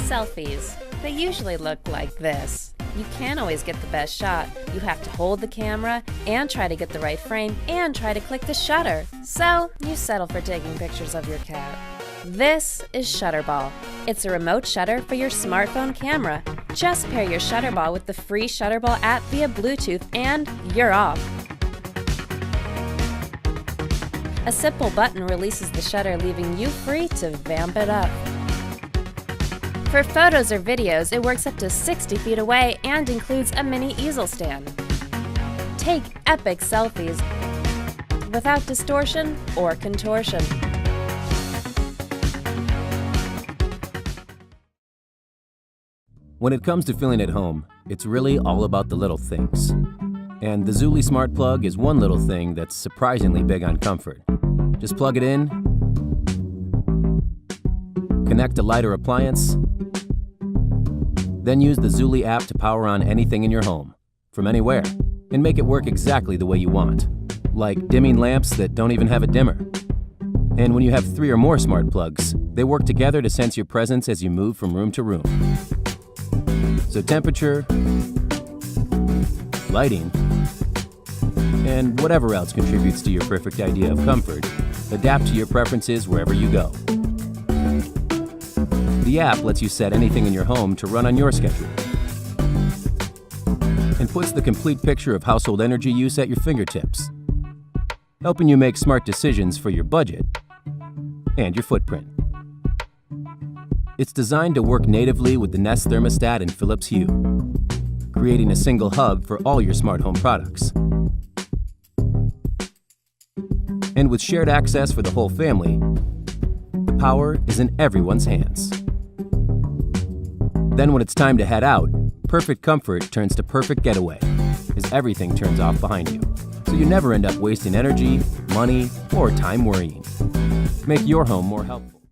Selfies. They usually look like this. You can't always get the best shot. You have to hold the camera and try to get the right frame and try to click the shutter. So you settle for taking pictures of your cat. This is Shutterball. It's a remote shutter for your smartphone camera. Just pair your Shutterball with the free Shutterball app via Bluetooth and you're off. A simple button releases the shutter, leaving you free to vamp it up. For photos or videos, it works up to 60 feet away and includes a mini easel stand. Take epic selfies without distortion or contortion. When it comes to feeling at home, it's really all about the little things. And the Zuli Smart Plug is one little thing that's surprisingly big on comfort. Just plug it in, connect a lighter appliance, then use the Zuli app to power on anything in your home, from anywhere, and make it work exactly the way you want, like dimming lamps that don't even have a dimmer. And when you have 3 or more smart plugs, they work together to sense your presence as you move from room to room. So temperature, lighting, and whatever else contributes to your perfect idea of comfort, adapt to your preferences wherever you go. The app lets you set anything in your home to run on your schedule and puts the complete picture of household energy use at your fingertips, helping you make smart decisions for your budget and your footprint. It's designed to work natively with the Nest thermostat and Philips Hue, creating a single hub for all your smart home products. And with shared access for the whole family, the power is in everyone's hands. Then when it's time to head out, perfect comfort turns to perfect getaway, as everything turns off behind you, so you never end up wasting energy, money, or time worrying. Make your home more helpful.